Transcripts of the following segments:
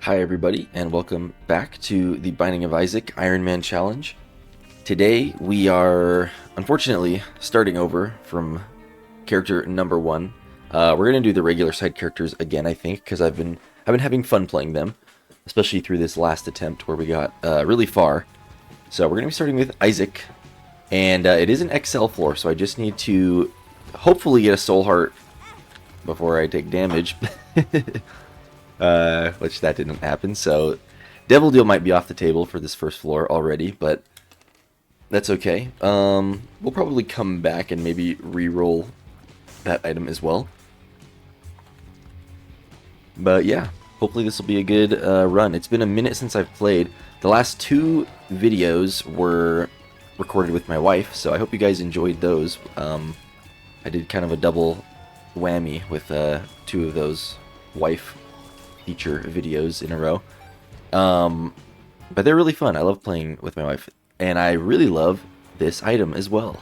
Hi everybody, and welcome back to the Binding of Isaac Ironman Challenge. Today we are, unfortunately, starting over from character number 1. We're going to do the regular side characters again, I think, because I've been having fun playing them, especially through this last attempt where we got really far. So we're going to be starting with Isaac, and it is an XL floor, so I just need to hopefully get a soul heart before I take damage. Which that didn't happen, so Devil Deal might be off the table for this first floor already, but that's okay. We'll probably come back and maybe re-roll that item as well. But yeah, hopefully this will be a good run. It's been a minute since I've played. The last 2 videos were recorded with my wife, so I hope you guys enjoyed those. I did kind of a double whammy with 2 of those wife feature videos in a row. But they're really fun. I love playing with my wife, and I really love this item as well.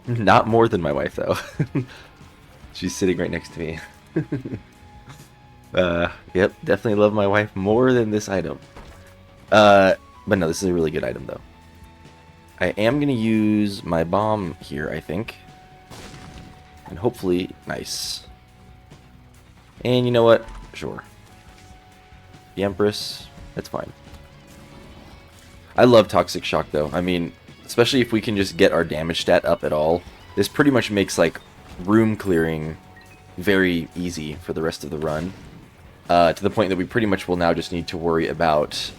Not more than my wife, though. She's sitting right next to me. Yep, definitely love my wife more than this item. But no, this is a really good item, though. I am going to use my bomb here, I think. And hopefully, nice. And you know what? Sure. The Empress, that's fine. I love Toxic Shock, though. I mean, especially if we can just get our damage stat up at all. This pretty much makes, like, room clearing very easy for the rest of the run. To the point that we pretty much will now just need to worry about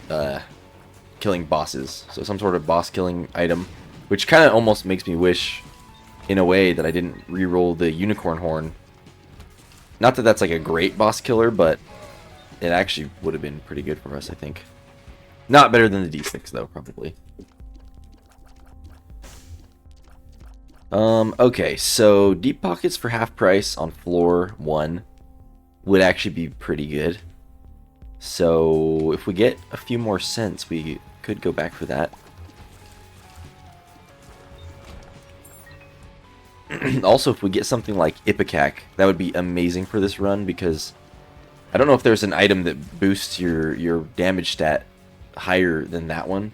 killing bosses. So some sort of boss killing item. Which kind of almost makes me wish, in a way, that I didn't re-roll the Unicorn Horn. Not that that's like a great boss killer, but it actually would have been pretty good for us, I think. Not better than the D6, though, probably. Okay, so Deep Pockets for half price on floor 1 would actually be pretty good. So if we get a few more cents, we could go back for that. Also, if we get something like Ipecac, that would be amazing for this run, because I don't know if there's an item that boosts your damage stat higher than that one.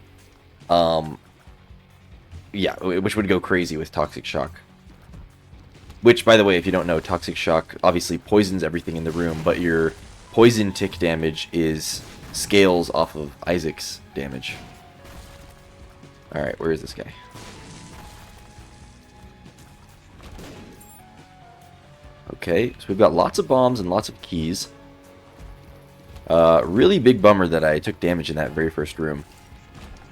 Yeah, which would go crazy with Toxic Shock. Which, by the way, if you don't know, Toxic Shock obviously poisons everything in the room, but your poison tick damage is scales off of Isaac's damage. Alright, where is this guy? Okay, so we've got lots of bombs and lots of keys. Really big bummer that I took damage in that very first room.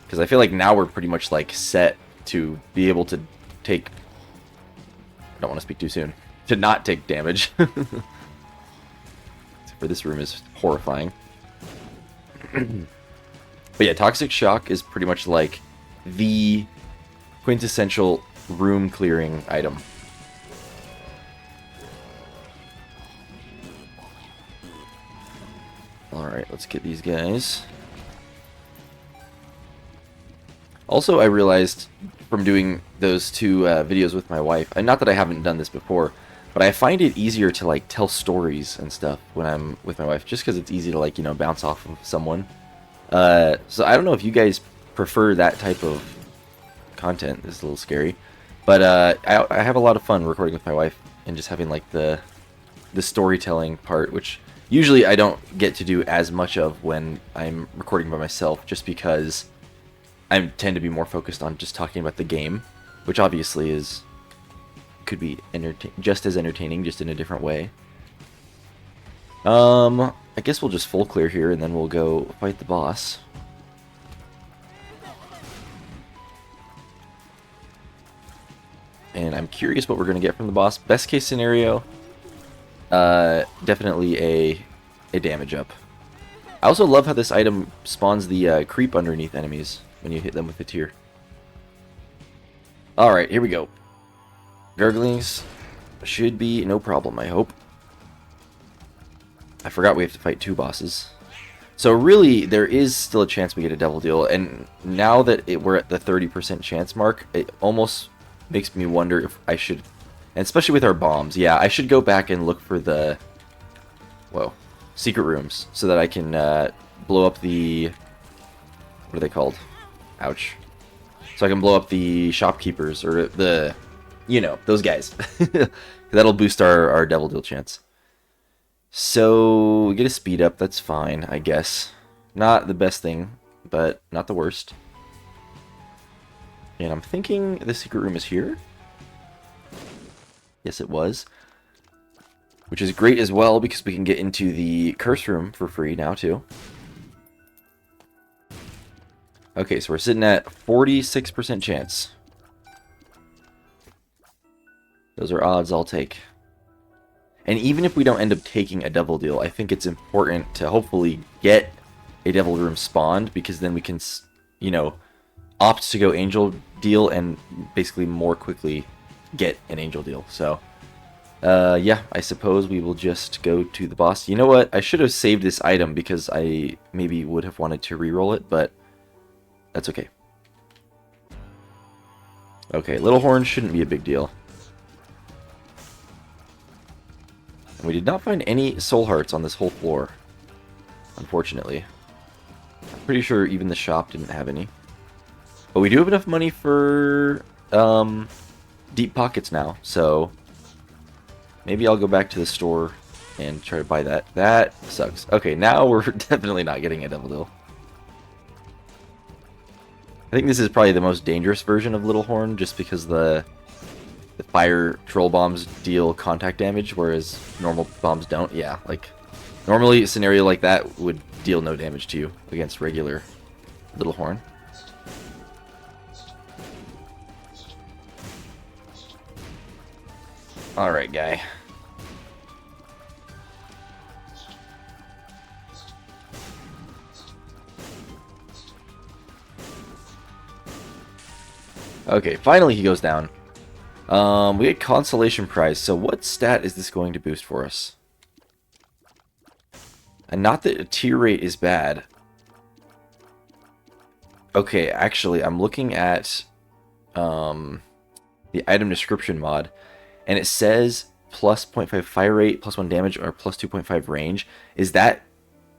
Because I feel like now we're pretty much like set to be able to take... I don't want to speak too soon. To not take damage. For this room is horrifying. But yeah, Toxic Shock is pretty much like the quintessential room clearing item. Alright, let's get these guys. Also, I realized from doing those 2 videos with my wife, and not that I haven't done this before, but I find it easier to like tell stories and stuff when I'm with my wife, just because it's easy to like, you know, bounce off of someone. So I don't know if you guys prefer that type of content. This is a little scary, but I have a lot of fun recording with my wife and just having like the storytelling part, which usually I don't get to do as much of when I'm recording by myself, just because I tend to be more focused on just talking about the game, which obviously could be just as entertaining, just in a different way. I guess we'll just full clear here, and then we'll go fight the boss. And I'm curious what we're going to get from the boss. Best case scenario, definitely a damage up. I also love how this item spawns the creep underneath enemies when you hit them with a tear. Alright, here we go. Garglings should be no problem, I hope. I forgot we have to fight 2 bosses. So really, there is still a chance we get a Devil Deal, and now that we're at the 30% chance mark, it almost makes me wonder if I should... And especially with our bombs, yeah, I should go back and look for the... Whoa. secret rooms so that I can blow up the... What are they called? Ouch. So I can blow up the shopkeepers, or the... You know, those guys. That'll boost our Devil Deal chance. So, we get a speed up, that's fine, I guess. Not the best thing, but not the worst. And I'm thinking the secret room is here. Yes, it was. Which is great as well, because we can get into the curse room for free now, too. Okay, so we're sitting at 46% chance. Those are odds I'll take. And even if we don't end up taking a Devil Deal, I think it's important to hopefully get a Devil Room spawned, because then we can, you know, opt to go Angel Deal and basically more quickly get an Angel Deal. So, yeah, I suppose we will just go to the boss. You know what? I should have saved this item because I maybe would have wanted to reroll it, but that's okay. Okay, Little Horn shouldn't be a big deal. And we did not find any soul hearts on this whole floor, unfortunately. I'm pretty sure even the shop didn't have any. But we do have enough money for deep pockets now, so maybe I'll go back to the store and try to buy that. That sucks. Okay, now we're definitely not getting a Devil Deal. I think this is probably the most dangerous version of Little Horn, just because the fire troll bombs deal contact damage, whereas normal bombs don't. Yeah, like, normally a scenario like that would deal no damage to you against regular Little Horn. Alright, guy. Okay, finally he goes down. We get Consolation Prize, so what stat is this going to boost for us? And not that a tier rate is bad. Okay, actually, I'm looking at the item description mod, and it says plus 0.5 fire rate, plus 1 damage, or plus 2.5 range. Is that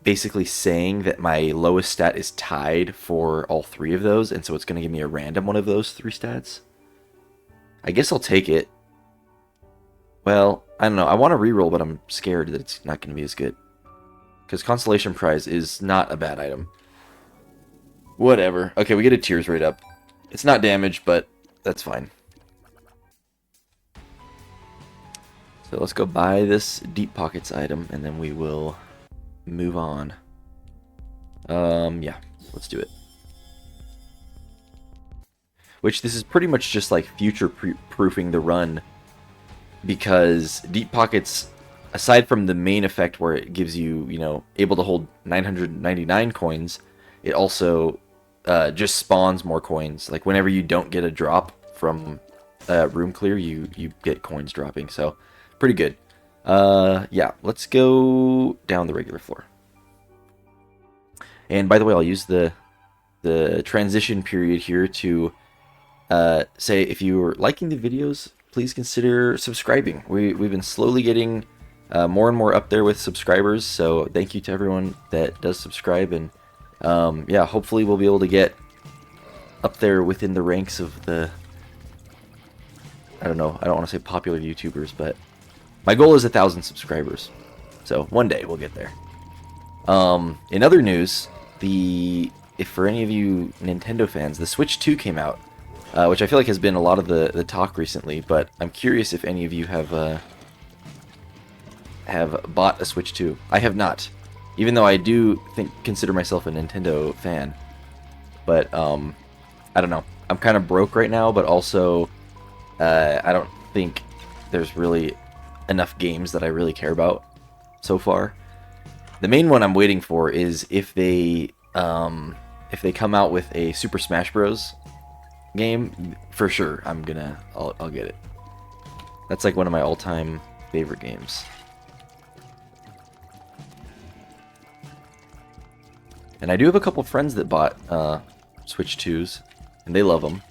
basically saying that my lowest stat is tied for all three of those, and so it's going to give me a random one of those three stats? I guess I'll take it. Well, I don't know. I want to reroll, but I'm scared that it's not going to be as good. Because Consolation Prize is not a bad item. Whatever. Okay, we get a tears rate up. It's not damage, but that's fine. So let's go buy this Deep Pockets item, and then we will move on. Yeah, let's do it. Which, this is pretty much just like future-proofing the run, because Deep Pockets, aside from the main effect where it gives you, you know, able to hold 999 coins, it also just spawns more coins. Like, whenever you don't get a drop from room clear, you get coins dropping, so pretty good. Yeah, let's go down the regular floor. And by the way, I'll use the transition period here to say, if you're liking the videos, please consider subscribing. We've been slowly getting more and more up there with subscribers, so thank you to everyone that does subscribe, and yeah, hopefully we'll be able to get up there within the ranks of the, I don't know, I don't want to say popular YouTubers, but my goal is 1,000 subscribers, so one day we'll get there. In other news, if for any of you Nintendo fans, the Switch 2 came out, which I feel like has been a lot of the talk recently, but I'm curious if any of you have bought a Switch 2. I have not, even though I do consider myself a Nintendo fan. But I don't know. I'm kind of broke right now, but also I don't think there's really enough games that I really care about so far. The main one I'm waiting for is if they come out with a Super Smash Bros. Game, for sure I'll get it. That's like one of my all-time favorite games. And I do have a couple friends that bought Switch 2s, and they love them.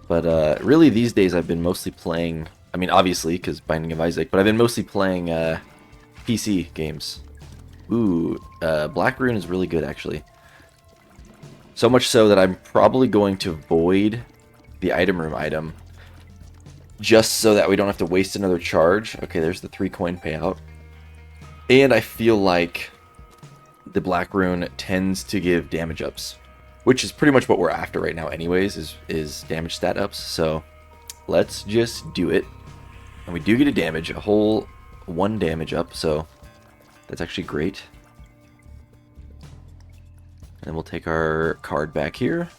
But really these days I've been mostly playing I mean, obviously, because Binding of Isaac, but I've been mostly playing PC games. Ooh, Black Rune is really good, actually. So much so that I'm probably going to void the item room item, just so that we don't have to waste another charge. Okay, there's the 3 coin payout. And I feel like the Black Rune tends to give damage ups, which is pretty much what we're after right now anyways, is damage stat ups. So let's just do it. And we do get a whole 1 damage up, so that's actually great. And then we'll take our card back here.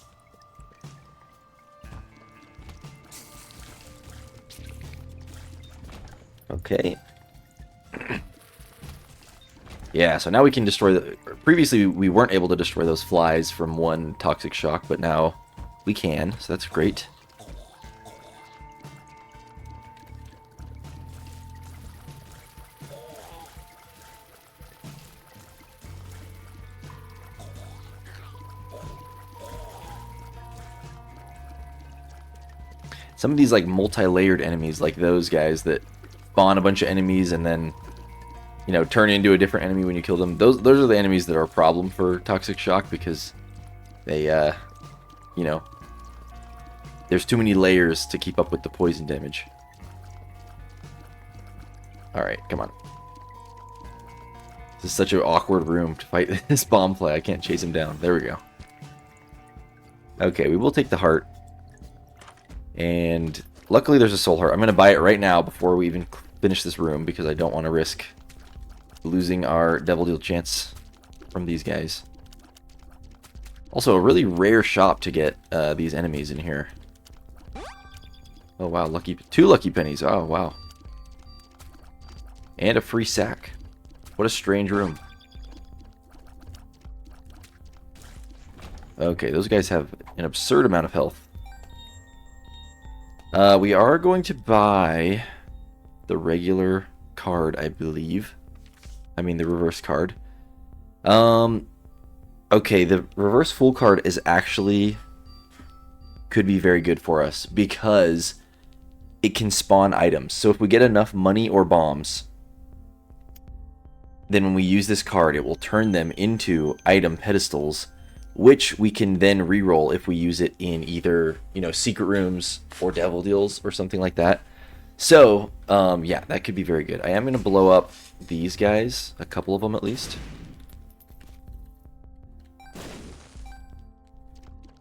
Okay. Yeah, so now we can destroy the... Previously, we weren't able to destroy those flies from 1 toxic shock, but now we can, so that's great. Some of these like multi-layered enemies, like those guys that spawn a bunch of enemies and then, you know, turn into a different enemy when you kill them. Those are the enemies that are a problem for toxic shock, because they, you know, there's too many layers to keep up with the poison damage. Alright, come on. This is such an awkward room to fight this bomb fly. I can't chase him down. There we go. Okay, we will take the heart. And luckily there's a soul heart. I'm going to buy it right now before we even finish this room, because I don't want to risk losing our Devil Deal chance from these guys. Also, a really rare shop to get these enemies in here. Oh wow, 2 lucky pennies. Oh wow. And a free sack. What a strange room. Okay, those guys have an absurd amount of health. We are going to buy the regular card, I believe. I mean, the reverse card. Okay, the reverse full card is actually... could be very good for us, because it can spawn items. So if we get enough money or bombs, then when we use this card, it will turn them into item pedestals, which we can then reroll if we use it in either, you know, secret rooms or devil deals or something like that. So, yeah, that could be very good. I am going to blow up these guys, a couple of them at least.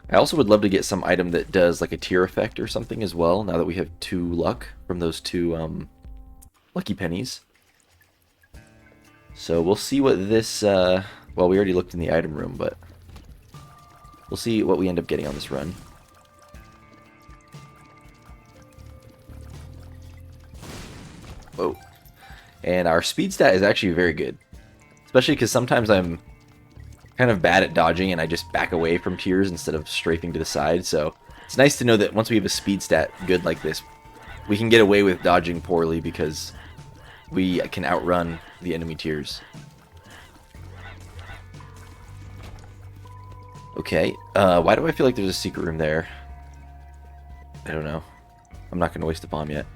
I also would love to get some item that does like a tier effect or something as well, now that we have 2 luck from those 2 lucky pennies. So we'll see what this, well, we already looked in the item room, but we'll see what we end up getting on this run. Whoa. And our speed stat is actually very good. Especially because sometimes I'm kind of bad at dodging and I just back away from tiers instead of strafing to the side. So it's nice to know that once we have a speed stat good like this, we can get away with dodging poorly because we can outrun the enemy tiers. Okay, why do I feel like there's a secret room there? I don't know. I'm not going to waste a bomb yet.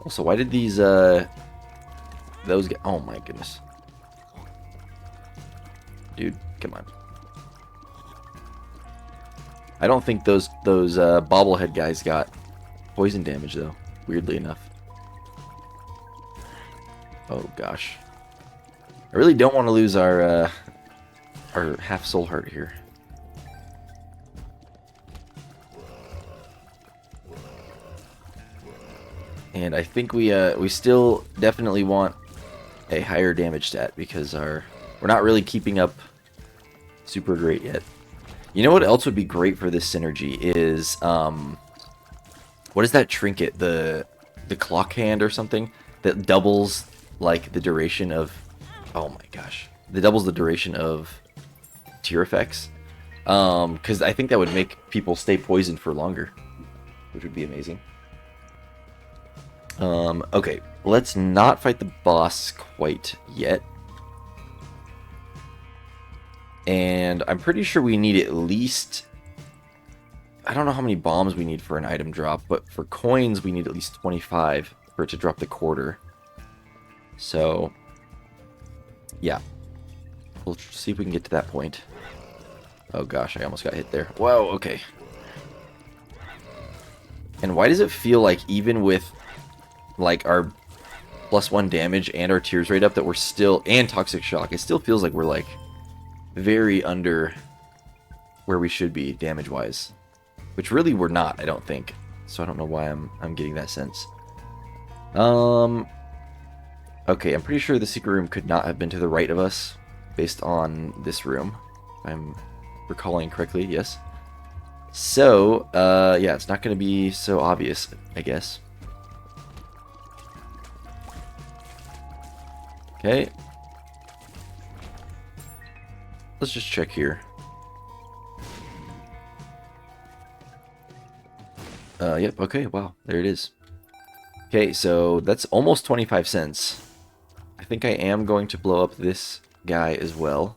Also, why did these, those get... Oh my goodness. Dude, come on. I don't think those bobblehead guys got poison damage, though, weirdly enough. Oh, gosh. I really don't want to lose our half soul heart here. And I think we still definitely want a higher damage stat because we're not really keeping up super great yet. You know what else would be great for this synergy is what is that trinket? The clock hand or something that doubles like the duration of, oh my gosh, that doubles the duration of tier effects. Because I think that would make people stay poisoned for longer, which would be amazing. Okay, let's not fight the boss quite yet. And I'm pretty sure we need at least I don't know how many bombs we need for an item drop, but for coins we need at least 25 for it to drop the quarter. So, yeah. We'll see if we can get to that point. Oh gosh, I almost got hit there. Whoa, okay. And why does it feel like even with like our +1 damage and our tears rate up that we're still, and toxic shock, it still feels like we're like very under where we should be damage wise, which really we're not, I don't think. So I don't know why I'm getting that sense. Okay, I'm pretty sure the secret room could not have been to the right of us based on this room, if I'm recalling correctly. Yes. So yeah, it's not going to be so obvious, I guess. Okay. Let's just check here. Yep, okay, wow, there it is. Okay, so that's almost 25 cents. I think I am going to blow up this guy as well.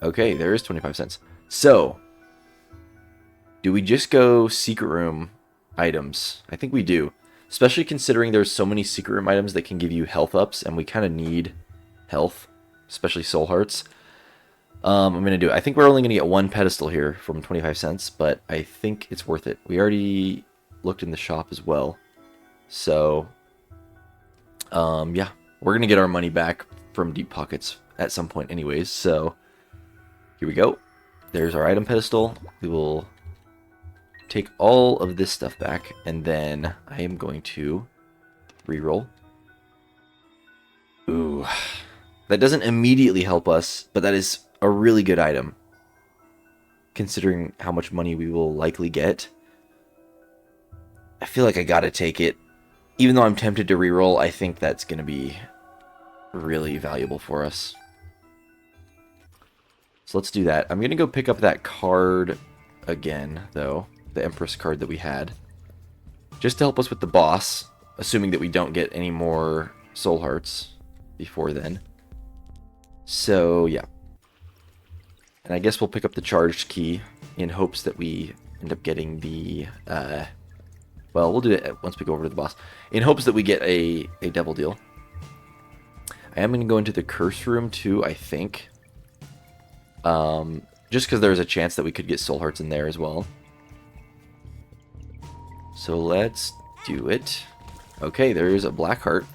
Okay, there is 25 cents. So, do we just go secret room items? I think we do. Especially considering there's so many secret room items that can give you health ups, and we kind of need health, especially soul hearts. I'm going to do it. I think we're only going to get one pedestal here from 25 cents, but I think it's worth it. We already looked in the shop as well. So, yeah, we're going to get our money back from deep pockets at some point anyways. So, here we go. There's our item pedestal. We will take all of this stuff back, and then I am going to reroll. Ooh, that doesn't immediately help us, but that is a really good item, considering how much money we will likely get. I feel like I gotta take it. Even though I'm tempted to reroll, I think that's gonna be really valuable for us. So let's do that. I'm gonna go pick up that card again, though. The Empress card that we had. Just to help us with the boss, assuming that we don't get any more soul hearts before then. So, yeah. And I guess we'll pick up the charged key in hopes that we end up getting the, well, we'll do it once we go over to the boss. In hopes that we get a devil deal. I am going to go into the curse room too, I think. Just because there's a chance that we could get soul hearts in there as well. So let's do it. Okay, there's a black heart.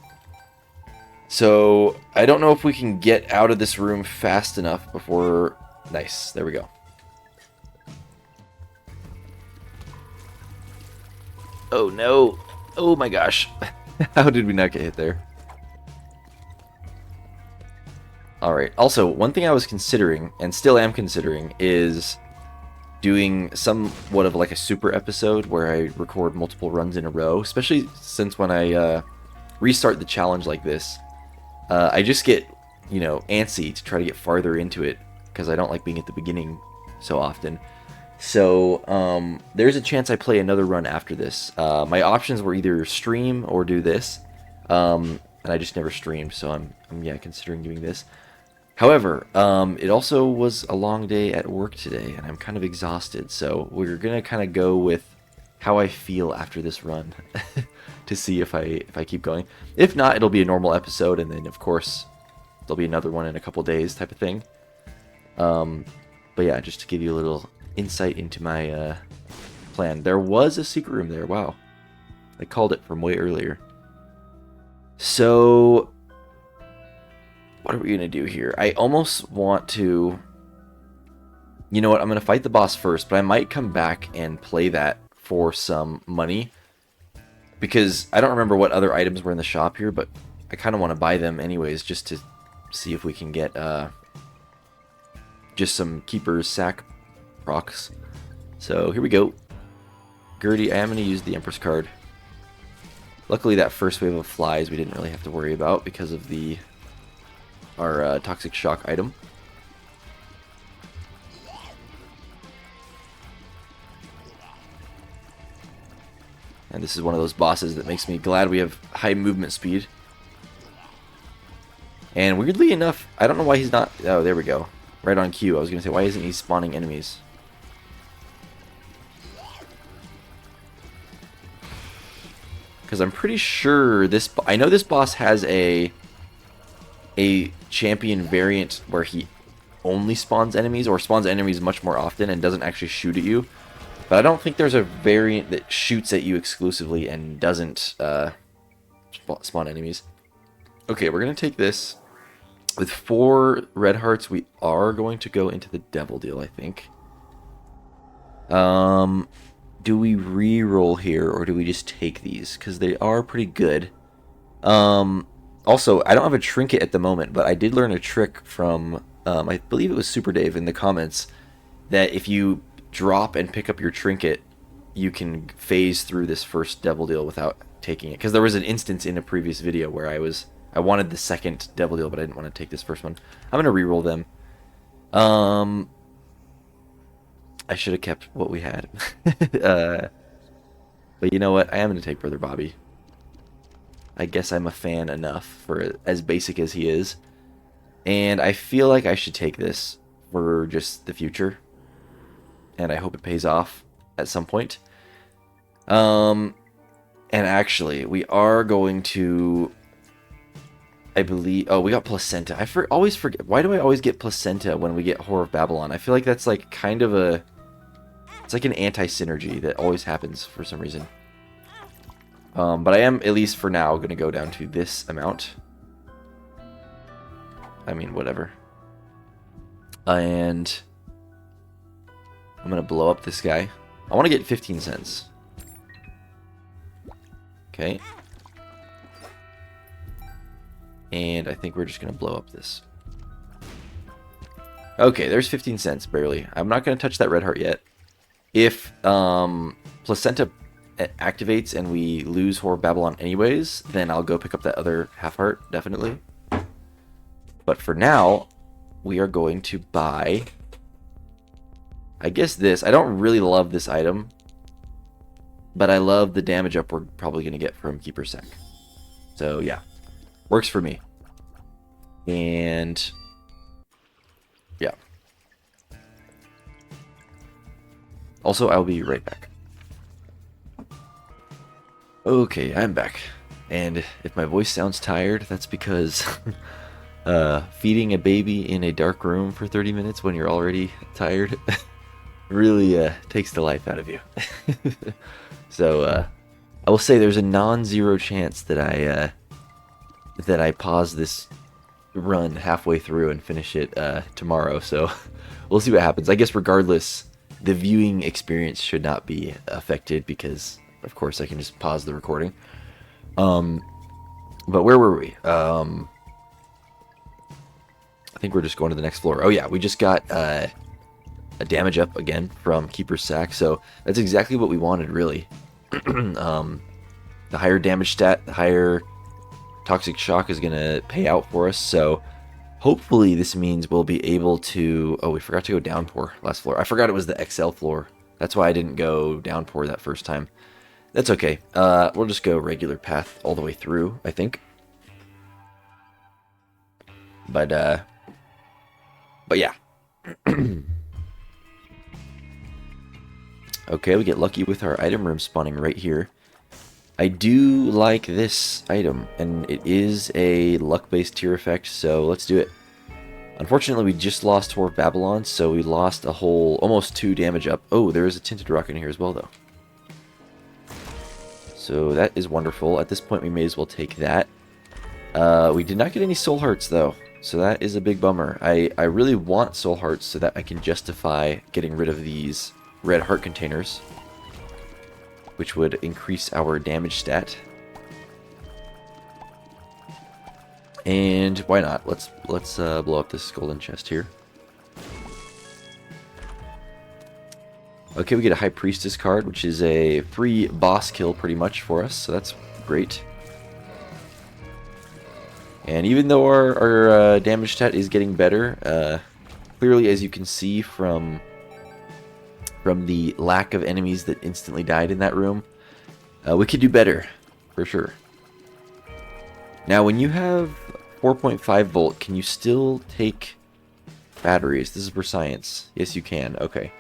So I don't know if we can get out of this room fast enough before... Nice, there we go. Oh no! Oh my gosh! How did we not get hit there? Alright, also, one thing I was considering, and still am considering, is doing somewhat of like a super episode where I record multiple runs in a row, especially since when I restart the challenge like this, I just get, you know, antsy to try to get farther into it, because I don't like being at the beginning so often. So, there's a chance I play another run after this. My options were either stream or do this, and I just never streamed, so I'm yeah, considering doing this. However, it also was a long day at work today, and I'm kind of exhausted, so we're gonna kind of go with how I feel after this run to see if I keep going. If not, it'll be a normal episode, and then of course there'll be another one in a couple days, type of thing. But yeah, just to give you a little insight into my plan. There was a secret room there. Wow, I called it from way earlier. So, what are we going to do here? I almost want to... You know what? I'm going to fight the boss first, but I might come back and play that for some money. Because I don't remember what other items were in the shop here, but I kind of want to buy them anyways, just to see if we can get just some Keeper's Sack procs. So here we go. Gertie, I am going to use the Empress card. Luckily that first wave of flies we didn't really have to worry about because of our toxic shock item. And this is one of those bosses that makes me glad we have high movement speed. And weirdly enough, I don't know why he's not... Oh, there we go. Right on cue. I was going to say, why isn't he spawning enemies? Because I'm pretty sure this... I know this boss has a champion variant where he only spawns enemies, or spawns enemies much more often and doesn't actually shoot at you. But I don't think there's a variant that shoots at you exclusively and doesn't spawn enemies. Okay, we're going to take this. With 4 red hearts, we are going to go into the devil deal, I think. Do we re-roll here, or do we just take these? Because they are pretty good. Also, I don't have a trinket at the moment, but I did learn a trick from, I believe it was Super Dave in the comments, that if you drop and pick up your trinket, you can phase through this first devil deal without taking it. Because there was an instance in a previous video where I wanted the second devil deal, but I didn't want to take this first one. I'm going to re-roll them. I should have kept what we had. But you know what? I am going to take Brother Bobby. I guess I'm a fan enough for as basic as he is. And I feel like I should take this for just the future. And I hope it pays off at some point. And actually, we are going to... I believe... Oh, we got Placenta. Always forget... Why do I always get Placenta when we get Whore of Babylon? I feel like that's like kind of a... It's like an anti-synergy that always happens for some reason. But I am, at least for now, going to go down to this amount. I mean, whatever. And I'm going to blow up this guy. I want to get 15 cents. Okay. And I think we're just going to blow up this. Okay, there's 15 cents, barely. I'm not going to touch that red heart yet. If Placenta activates and we lose Whore of Babylon anyways, then I'll go pick up that other half heart, definitely. But for now, we are going to buy, I guess this. I don't really love this item, but I love the damage up we're probably going to get from Keeper Sec. So yeah, works for me. And yeah. Also, I'll be right back. Okay, I'm back. And if my voice sounds tired, that's because feeding a baby in a dark room for 30 minutes when you're already tired really takes the life out of you. So I will say there's a non-zero chance that I pause this run halfway through and finish it tomorrow. So we'll see what happens. I guess regardless, the viewing experience should not be affected because, of course, I can just pause the recording. But where were we? I think we're just going to the next floor. Oh yeah, we just got a damage up again from Keeper's Sack, so that's exactly what we wanted, really. The higher damage stat, the higher Toxic Shock is going to pay out for us, so hopefully this means we'll be able to... Oh, we forgot to go Downpour last floor. I forgot it was the XL floor. That's why I didn't go Downpour that first time. That's okay. We'll just go regular path all the way through, I think. But yeah. Okay, we get lucky with our item room spawning right here. I do like this item, and it is a luck-based tier effect, so let's do it. Unfortunately, we just lost Whore of Babylon, so we lost a whole, almost 2 damage up. Oh, there is a Tinted Rock in here as well, though. So that is wonderful. At this point, we may as well take that. We did not get any Soul Hearts, though, so that is a big bummer. I really want Soul Hearts so that I can justify getting rid of these red heart containers, which would increase our damage stat. And why not? Let's blow up this golden chest here. Okay, we get a High Priestess card, which is a free boss kill pretty much for us, so that's great. And even though our damage stat is getting better, clearly as you can see from the lack of enemies that instantly died in that room, we could do better, for sure. Now, when you have 4.5 volt, can you still take batteries? This is for science. Yes, you can. Okay.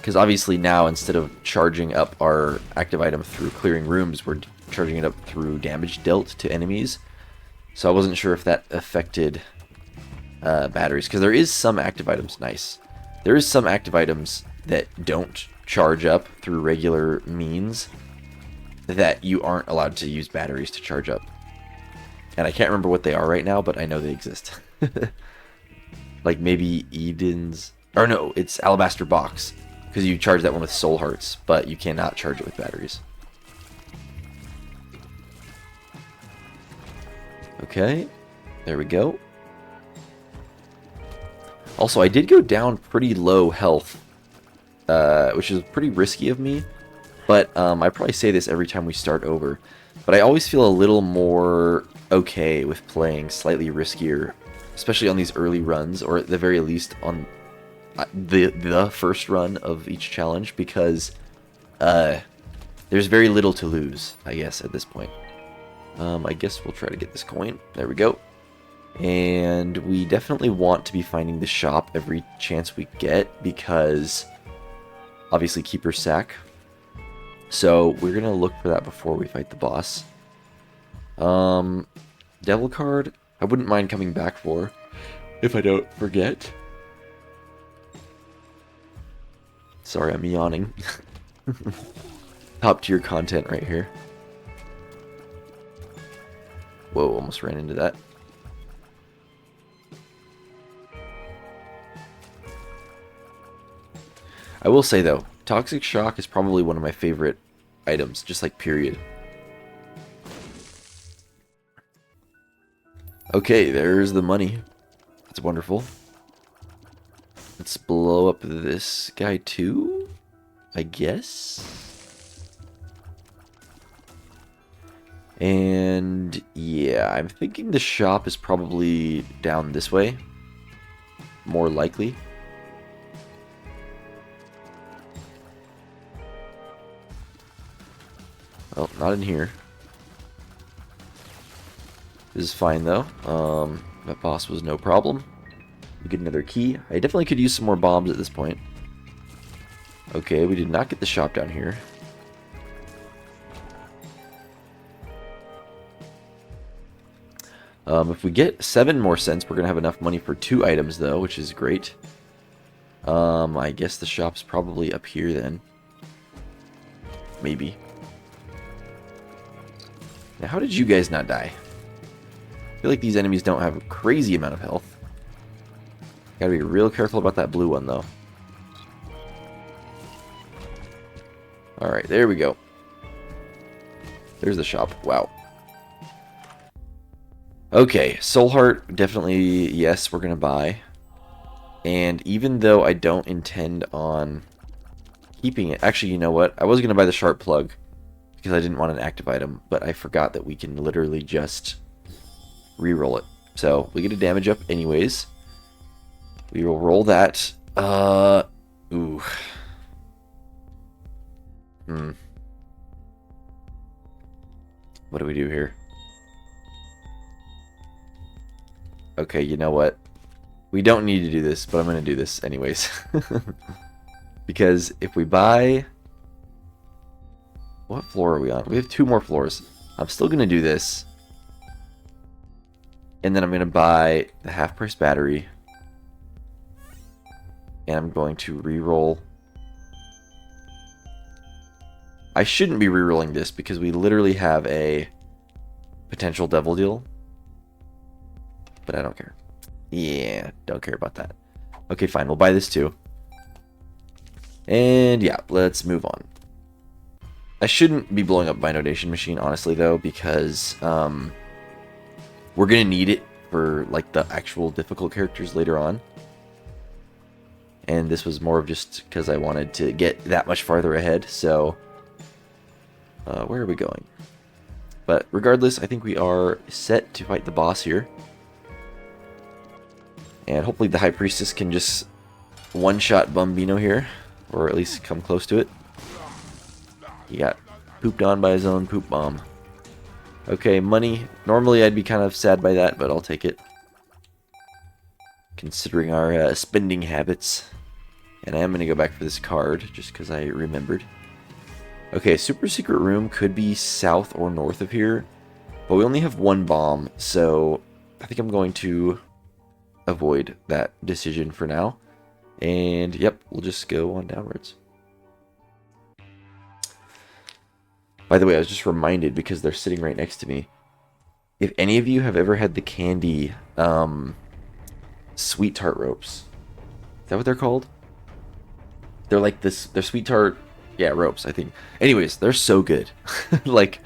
Because obviously now, instead of charging up our active item through clearing rooms, we're charging it up through damage dealt to enemies. So I wasn't sure if that affected batteries. Because there is some active items, nice. There is some active items that don't charge up through regular means that you aren't allowed to use batteries to charge up. And I can't remember what they are right now, but I know they exist. Like maybe Eden's... Or no, it's Alabaster Box. Because you charge that one with soul hearts, but you cannot charge it with batteries. Okay, there we go. Also, I did go down pretty low health, which is pretty risky of me. But I probably say this every time we start over. But I always feel a little more okay with playing slightly riskier, especially on these early runs, or at the very least on the first run of each challenge, because there's very little to lose, I guess, at this point. I guess we'll try to get this coin. There we go. And we definitely want to be finding the shop every chance we get, because obviously Keeper's Sack. So we're going to look for that before we fight the boss. Devil card, I wouldn't mind coming back for, if I don't forget. Sorry, I'm yawning. Top tier content right here. Whoa, almost ran into that. I will say though, Toxic Shock is probably one of my favorite items, just like period. Okay, there's the money. That's wonderful. Let's blow up this guy too, I guess. And yeah, I'm thinking the shop is probably down this way. More likely. Well, not in here. This is fine though. That boss was no problem. We get another key. I definitely could use some more bombs at this point. Okay, we did not get the shop down here. If we get 7 more cents, we're going to have enough money for 2 items though, which is great. I guess the shop's probably up here then. Maybe. Now, how did you guys not die? I feel like these enemies don't have a crazy amount of health. Gotta be real careful about that blue one, though. Alright, there we go. There's the shop. Wow. Okay, Soul Heart, definitely, yes, we're gonna buy. And even though I don't intend on keeping it... Actually, you know what? I was gonna buy the Sharp Plug, because I didn't want an active item, but I forgot that we can literally just re-roll it. So, we get a damage up anyways. We will roll that. Ooh. What do we do here? Okay, you know what? We don't need to do this, but I'm going to do this anyways. Because if we buy... What floor are we on? We have 2 more floors. I'm still going to do this. And then I'm going to buy the half-price battery. And I'm going to re-roll. I shouldn't be re-rolling this because we literally have a potential devil deal. But I don't care. Yeah, don't care about that. Okay, fine. We'll buy this too. And yeah, let's move on. I shouldn't be blowing up my donation machine, honestly, though, because we're going to need it for like the actual difficult characters later on. And this was more of just because I wanted to get that much farther ahead. So, where are we going? But regardless, I think we are set to fight the boss here. And hopefully the High Priestess can just one-shot Bumbino here. Or at least come close to it. He got pooped on by his own poop bomb. Okay, money. Normally I'd be kind of sad by that, but I'll take it. Considering our spending habits. And I am going to go back for this card, just because I remembered. Okay, super secret room could be south or north of here. But we only have one bomb, so I think I'm going to avoid that decision for now. And yep, we'll just go on downwards. By the way, I was just reminded, because they're sitting right next to me. If any of you have ever had the candy sweet tart ropes. Is that what they're called? They're like this, they're sweet tart, yeah, ropes, I think. Anyways, they're so good. Like,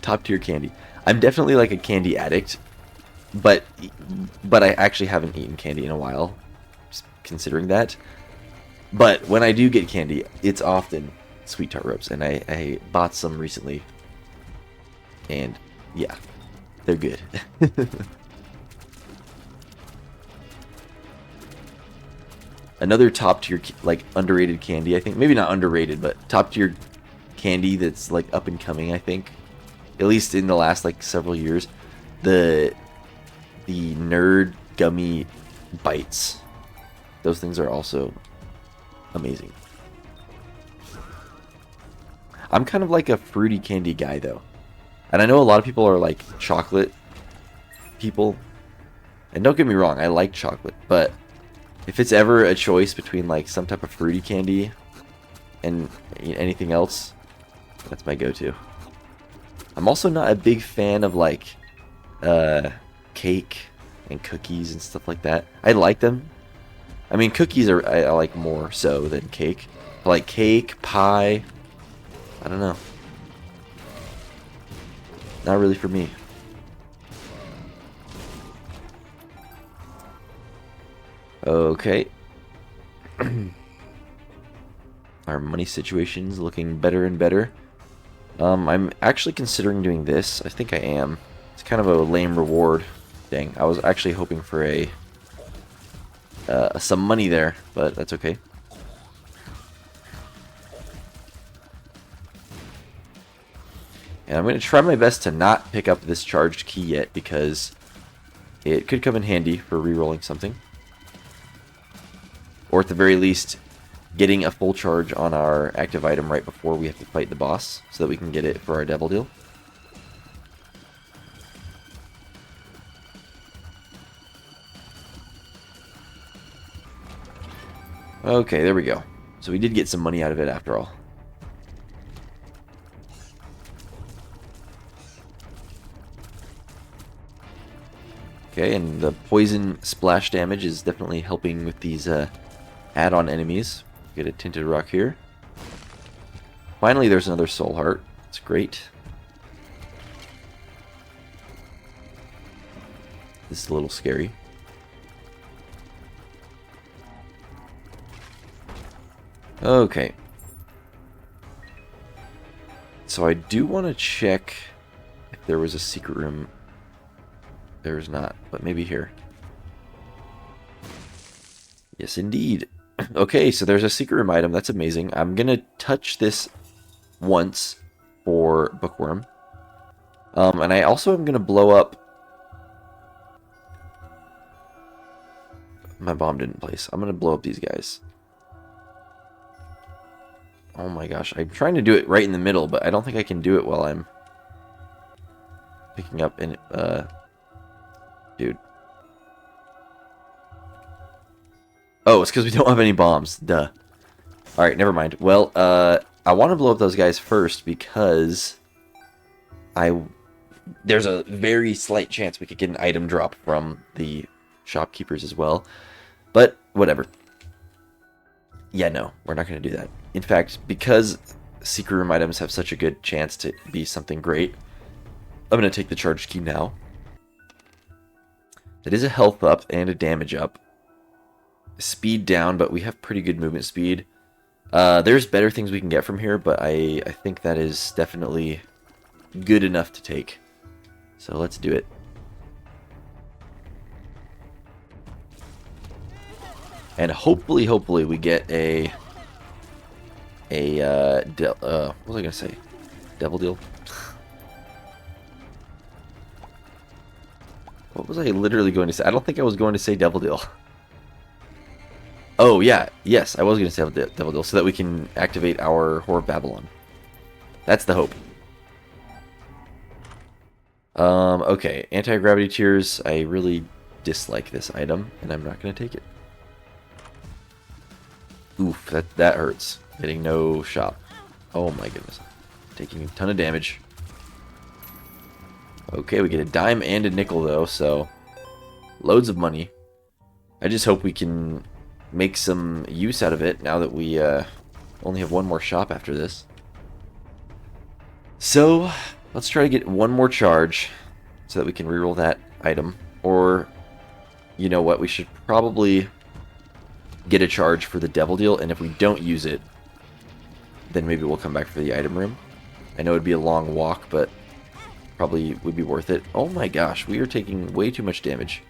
top tier candy. I'm definitely like a candy addict, but I actually haven't eaten candy in a while, considering that. But when I do get candy, it's often sweet tart ropes, and I bought some recently, and yeah, they're good. Another top tier, like, underrated candy, I think. Maybe not underrated, but top tier candy that's like up and coming, I think. At least in the last like several years. The Nerd Gummy Bites. Those things are also amazing. I'm kind of like a fruity candy guy though. And I know a lot of people are like chocolate people. And don't get me wrong, I like chocolate, but if it's ever a choice between like some type of fruity candy and anything else, that's my go-to. I'm also not a big fan of like cake and cookies and stuff like that. I like them. I mean, cookies are I like more so than cake. But like cake, pie, I don't know. Not really for me. Okay. Our money situation's looking better and better. I'm actually considering doing this. I think I am. It's kind of a lame reward thing. I was actually hoping for some money there, but that's okay. And I'm going to try my best to not pick up this charged key yet, because it could come in handy for re-rolling something. Or at the very least, getting a full charge on our active item right before we have to fight the boss, so that we can get it for our devil deal. Okay, there we go. So we did get some money out of it after all. Okay, and the poison splash damage is definitely helping with these add-on enemies. Get a tinted rock here. Finally, there's another soul heart. It's great. This is a little scary. Okay. So I do want to check if there was a secret room. There's not, but maybe here. Yes, indeed. Okay, so there's a secret room item. That's amazing. I'm going to touch this once for Bookworm. And I also am going to blow up... My bomb didn't place. I'm going to blow up these guys. Oh my gosh. I'm trying to do it right in the middle, but I don't think I can do it while I'm picking up in... Dude. Oh, it's because we don't have any bombs. Duh. Alright, never mind. Well, I want to blow up those guys first because there's a very slight chance we could get an item drop from the shopkeepers as well. But, whatever. Yeah, no, we're not going to do that. In fact, because secret room items have such a good chance to be something great, I'm going to take the charged key now. That is a health up and a damage up. Speed down, but we have pretty good movement speed. There's better things we can get from here, but I think that is definitely good enough to take. So let's do it. And hopefully we get what was I gonna say? Devil deal? What was I literally going to say? I don't think I was going to say devil deal. Oh, yeah. Yes, I was going to say have the Devil Deal so that we can activate our Whore of Babylon. That's the hope. Okay. Anti-gravity tears. I really dislike this item, and I'm not going to take it. Oof, that hurts. Getting no shot. Oh my goodness. Taking a ton of damage. Okay, we get a dime and a nickel though, so loads of money. I just hope we can make some use out of it now that we only have one more shop after this. So, let's try to get one more charge so that we can reroll that item. Or, you know what, we should probably get a charge for the Devil Deal, and if we don't use it, then maybe we'll come back for the item room. I know it'd be a long walk, but probably would be worth it. Oh my gosh, we are taking way too much damage.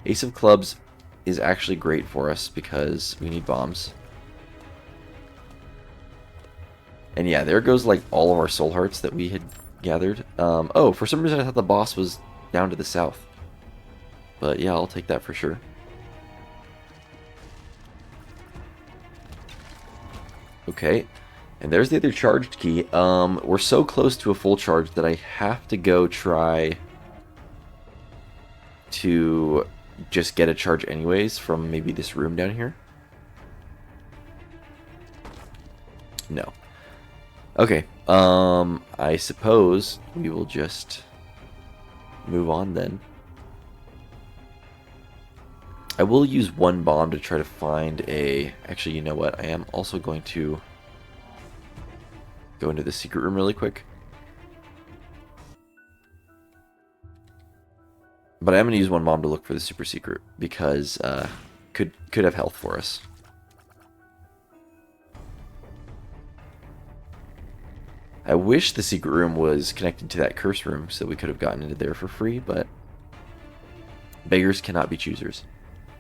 Ace of Clubs is actually great for us because we need bombs. And yeah, there goes like all of our soul hearts that we had gathered. Oh, for some reason I thought the boss was down to the south. But yeah, I'll take that for sure. Okay, and there's the other charged key. We're so close to a full charge that I have to go try to just get a charge anyways from maybe this room down here. No. Okay, I suppose we will just move on then. I will use one bomb to try to find a... Actually, you know what? I am also going to go into the secret room really quick. But I am going to use one bomb to look for the super secret because could have health for us. I wish the secret room was connected to that curse room so we could have gotten into there for free, but beggars cannot be choosers.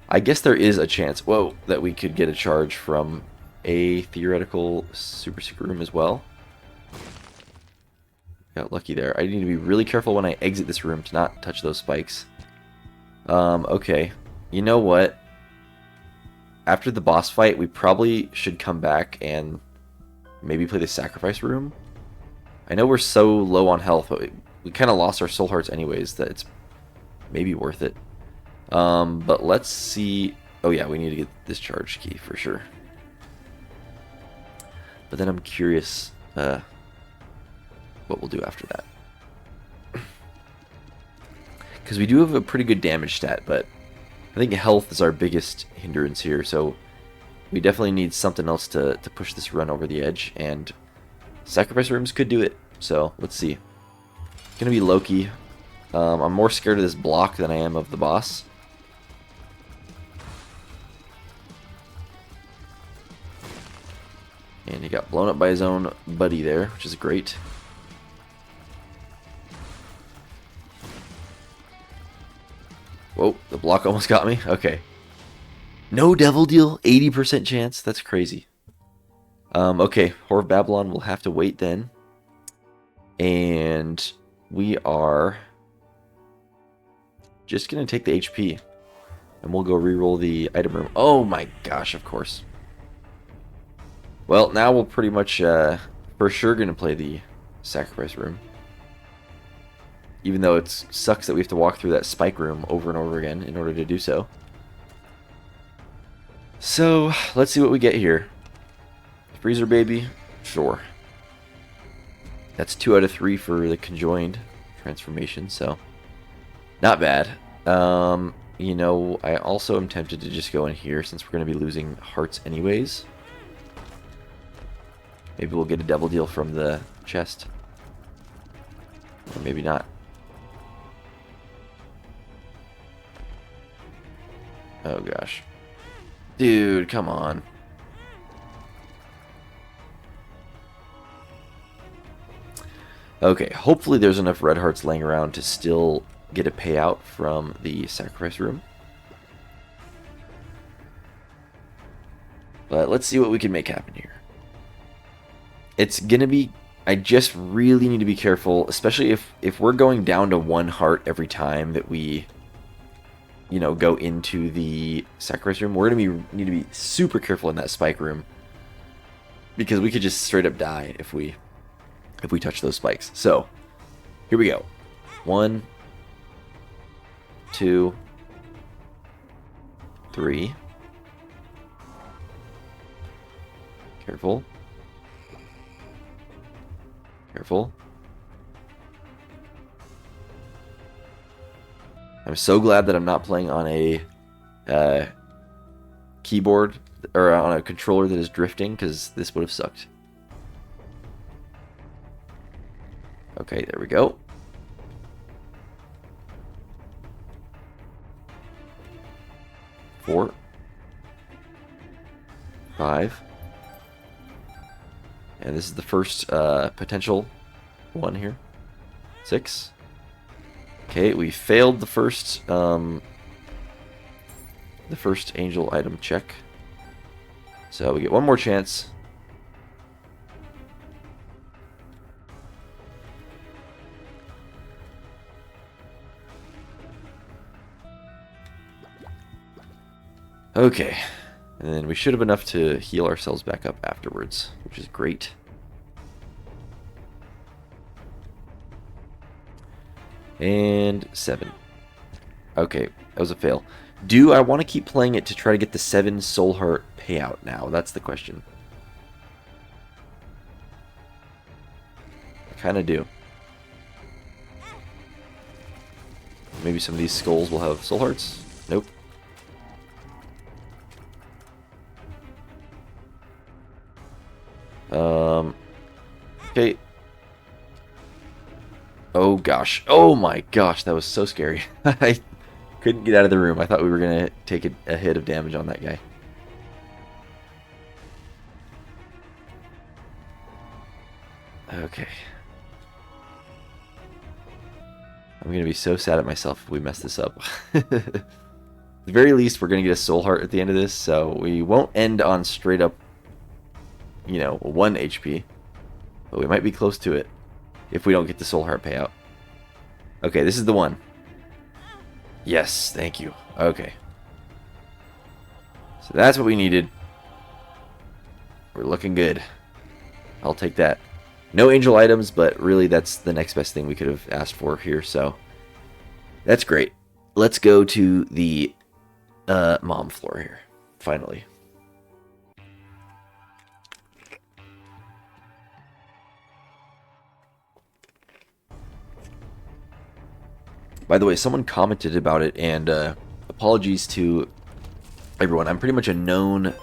I guess there is a chance, whoa, that we could get a charge from a theoretical super secret room as well. Got lucky there. I need to be really careful when I exit this room to not touch those spikes. Okay. You know what? After the boss fight, we probably should come back and maybe play the sacrifice room. I know we're so low on health, but we kind of lost our soul hearts anyways, that it's maybe worth it. But let's see. Oh yeah, we need to get this charge key for sure. But then I'm curious what we'll do after that. Because we do have a pretty good damage stat, but I think health is our biggest hindrance here, so we definitely need something else to push this run over the edge, and sacrifice rooms could do it, so let's see. It's gonna be Loki. I'm more scared of this block than I am of the boss. And he got blown up by his own buddy there, which is great. Whoa, the block almost got me. Okay. No Devil Deal, 80% chance. That's crazy. Okay, Whore of Babylon will have to wait then. And we are just going to take the HP. And we'll go reroll the item room. Oh my gosh, of course. Well, now we'll pretty much for sure going to play the sacrifice room. Even though it sucks that we have to walk through that spike room over and over again in order to do so. So, let's see what we get here. Freezer baby? Sure. That's 2 out of 3 for the conjoined transformation, so not bad. You know, I also am tempted to just go in here since we're going to be losing hearts anyways. Maybe we'll get a Devil Deal from the chest. Or maybe not. Oh gosh. Dude, come on. Okay, hopefully there's enough red hearts laying around to still get a payout from the sacrifice room. But let's see what we can make happen here. It's gonna be... I just really need to be careful, especially if we're going down to 1 heart every time that we you know, go into the sacrifice room. We're gonna need to be super careful in that spike room because we could just straight up die if we touch those spikes. So here we go. 1, 2, 3. Careful. Careful. I'm so glad that I'm not playing on a keyboard or on a controller that is drifting, because this would have sucked. Okay, there we go. Four. 5. And this is the first potential one here. 6. Okay, we failed the first angel item check. So we get one more chance. Okay. And then we should have enough to heal ourselves back up afterwards, which is great. And 7. Okay, that was a fail. Do I want to keep playing it to try to get the 7 soul heart payout now? That's the question. I kind of do. Maybe some of these skulls will have soul hearts? Nope. Okay. Oh gosh. Oh my gosh, that was so scary. I couldn't get out of the room. I thought we were going to take a hit of damage on that guy. Okay. I'm going to be so sad at myself if we mess this up. At the very least, we're going to get a soul heart at the end of this, so we won't end on straight up, you know, 1 HP. But we might be close to it if we don't get the soul heart payout. Okay, this is the one. Yes, thank you. Okay. So that's what we needed. We're looking good. I'll take that. No angel items, but really that's the next best thing we could have asked for here, so that's great. Let's go to the mom floor here, finally. By the way, someone commented about it, and apologies to everyone. I'm pretty much a known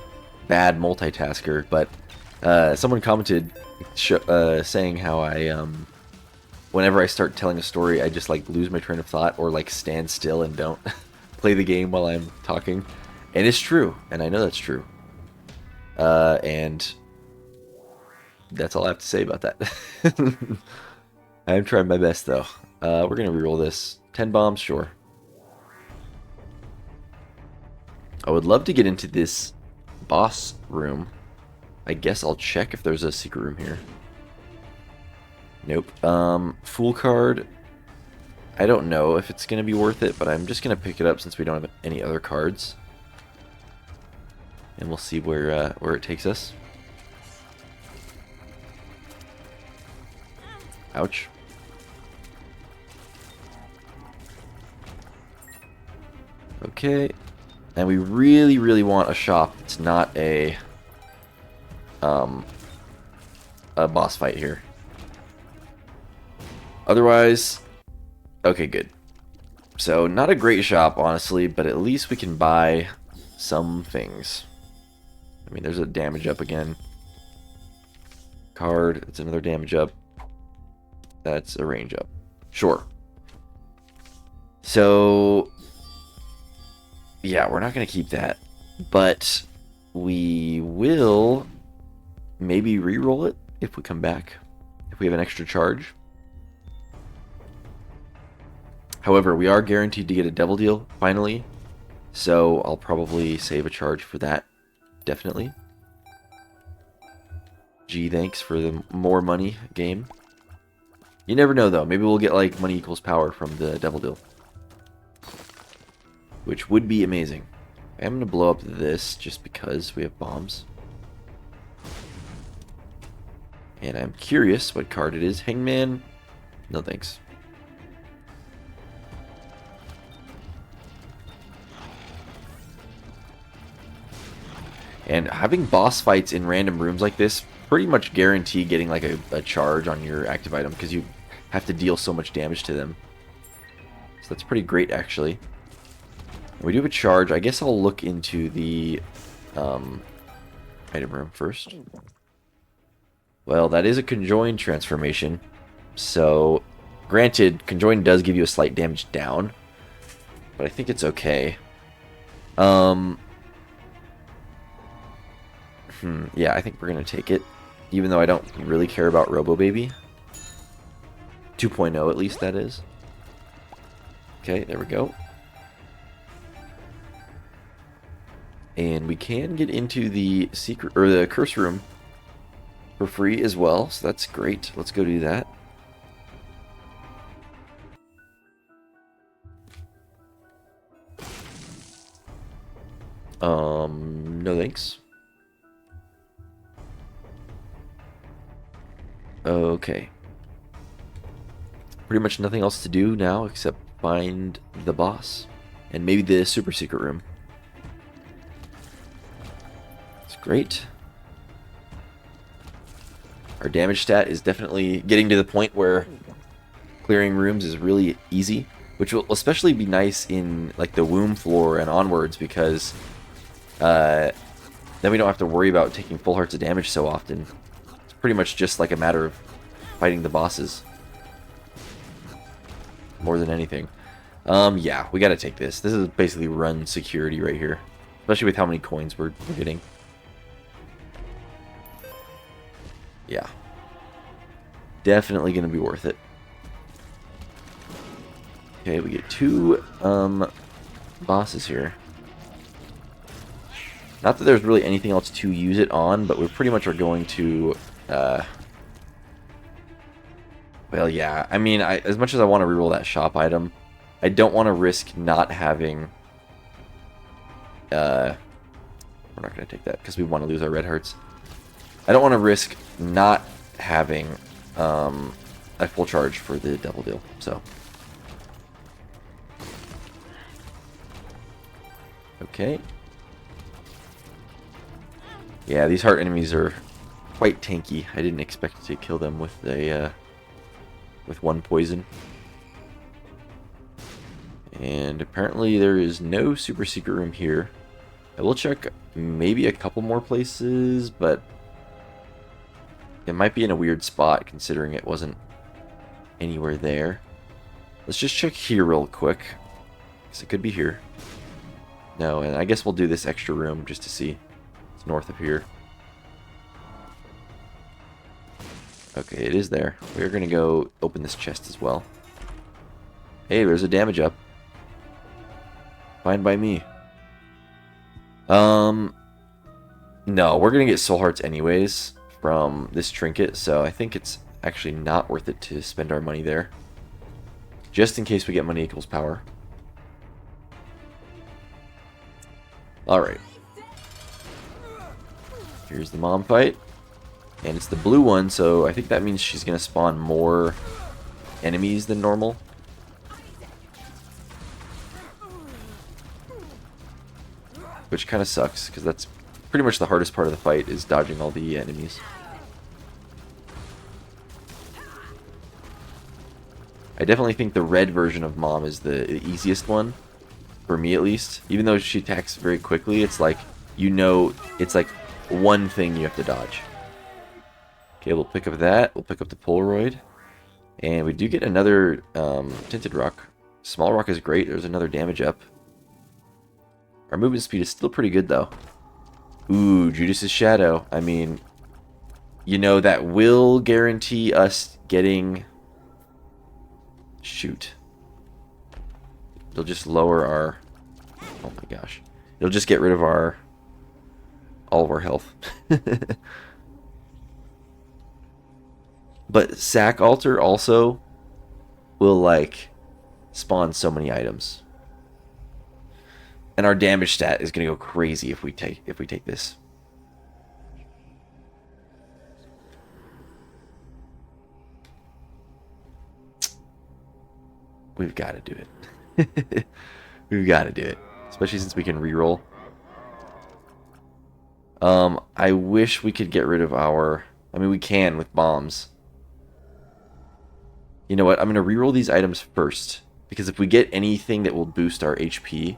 bad multitasker, but someone commented saying how I, whenever I start telling a story, I just like lose my train of thought or like stand still and don't play the game while I'm talking. And it's true, and I know that's true. And that's all I have to say about that. I'm trying my best, though. We're going to reroll this. 10 bombs, sure. I would love to get into this boss room. I guess I'll check if there's a secret room here. Nope. Fool card. I don't know if it's going to be worth it, but I'm just going to pick it up since we don't have any other cards. And we'll see where it takes us. Ouch. Okay. And we really, really want a shop that's not a boss fight here. Otherwise, okay, good. So, not a great shop, honestly, but at least we can buy some things. I mean, there's a damage up again. Card, it's another damage up. That's a range up. Sure. So, yeah, we're not going to keep that. But we will maybe re-roll it if we come back. If we have an extra charge. However, we are guaranteed to get a double deal, finally. So, I'll probably save a charge for that. Definitely. Gee, thanks for the more money game. You never know, though. Maybe we'll get, like, money equals power from the double deal. which would be amazing. I'm going to blow up this just because we have bombs. And I'm curious what card it is. Hangman? No thanks. And having boss fights in random rooms like this pretty much guarantee getting like a charge on your active item because you have to deal so much damage to them. So that's pretty great actually. We do have a charge. I guess I'll look into the item room first. Well, that is a conjoined transformation. So, granted, conjoined does give you a slight damage down. But I think it's okay. Yeah, I think we're going to take it. Even though I don't really care about Robo Baby. 2.0 at least, that is. Okay, there we go. And we can get into the secret or the curse room for free as well, so that's great. Let's go do that. No thanks. Okay. Pretty much nothing else to do now except find the boss. And maybe the super secret room. It's great. Our damage stat is definitely getting to the point where clearing rooms is really easy, which will especially be nice in like the womb floor and onwards because then we don't have to worry about taking full hearts of damage so often. It's pretty much just like a matter of fighting the bosses more than anything. Yeah, we gotta take this. This is basically run security right here, especially with how many coins we're getting. Yeah. Definitely going to be worth it. Okay, we get 2 bosses here. Not that there's really anything else to use it on, but we pretty much are going to... well, yeah. I mean, as much as I want to reroll that shop item, I don't want to risk not having... we're not going to take that because we want to lose our red hearts. I don't want to risk not having a full charge for the devil deal, so. Okay. Yeah, these heart enemies are quite tanky. I didn't expect to kill them with a with 1 poison. And apparently there is no super secret room here. I will check maybe a couple more places, but it might be in a weird spot considering it wasn't anywhere there. Let's just check here real quick, because it could be here. No, and I guess we'll do this extra room just to see. It's north of here. Okay, it is there. We're going to go open this chest as well. Hey, there's a damage up. Fine by me. No, we're going to get soul hearts anyways from this trinket, so I think it's actually not worth it to spend our money there. Just in case we get money equals power. Alright. Here's the mom fight. And it's the blue one, so I think that means she's going to spawn more enemies than normal. Which kind of sucks, because that's pretty much the hardest part of the fight, is dodging all the enemies. I definitely think the red version of Mom is the easiest one, for me at least. Even though she attacks very quickly, it's like, you know, it's like one thing you have to dodge. Okay, we'll pick up that. We'll pick up the Polaroid. And we do get another Tinted Rock. Small Rock is great. There's another damage up. Our movement speed is still pretty good, though. Ooh, Judas's Shadow. I mean, you know, that will guarantee us getting... Shoot. It'll just lower our... Oh my gosh. It'll just get rid of our... all of our health. But Sack Altar also will, like, spawn so many items. And our damage stat is going to go crazy if we take this. We've got to do it. We've got to do it. Especially since we can reroll. I wish we could get rid of our... I mean, we can with bombs. You know what? I'm going to reroll these items first. Because if we get anything that will boost our HP,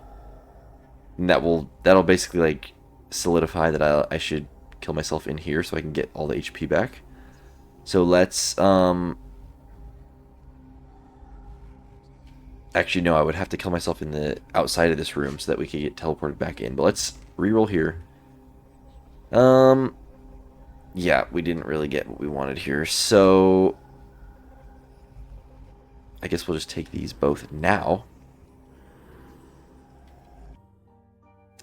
that'll basically, like, solidify that I should kill myself in here so I can get all the HP back. So let's... Actually, no, I would have to kill myself in the outside of this room so that we could get teleported back in. But let's reroll here. Yeah, we didn't really get what we wanted here. So I guess we'll just take these both now.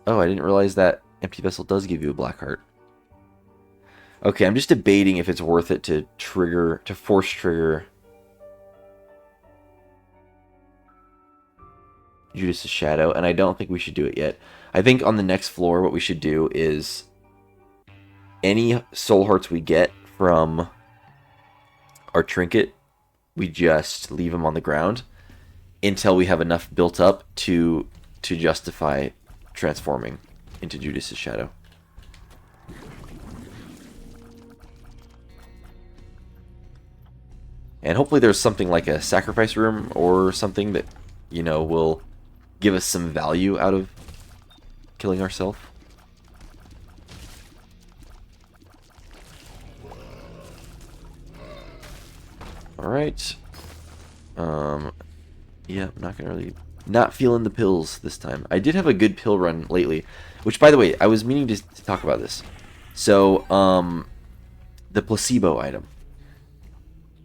Oh, I didn't realize that empty vessel does give you a black heart. Okay, I'm just debating if it's worth it to force trigger Judas' Shadow, and I don't think we should do it yet. I think on the next floor what we should do is any soul hearts we get from our trinket, we just leave them on the ground until we have enough built up to justify transforming into Judas' Shadow. And hopefully there's something like a sacrifice room or something that, you know, will give us some value out of killing ourselves. Alright. Yeah, I'm not feeling the pills this time. I did have a good pill run lately, which, by the way, I was meaning to talk about this. So, the placebo item.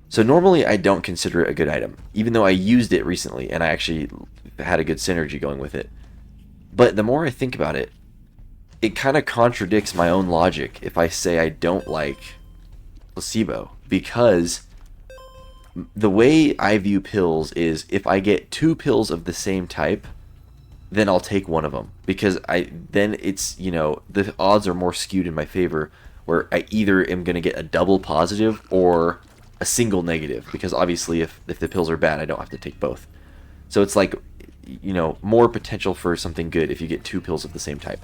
So normally I don't consider it a good item, even though I used it recently and I actually had a good synergy going with it. But the more I think about it, it kind of contradicts my own logic if I say I don't like placebo, because the way I view pills is if I get 2 pills of the same type, then I'll take one of them, because then it's, you know, the odds are more skewed in my favor, where I either am going to get a double positive or a single negative, because obviously if the pills are bad, I don't have to take both. So it's like, you know, more potential for something good if you get 2 pills of the same type.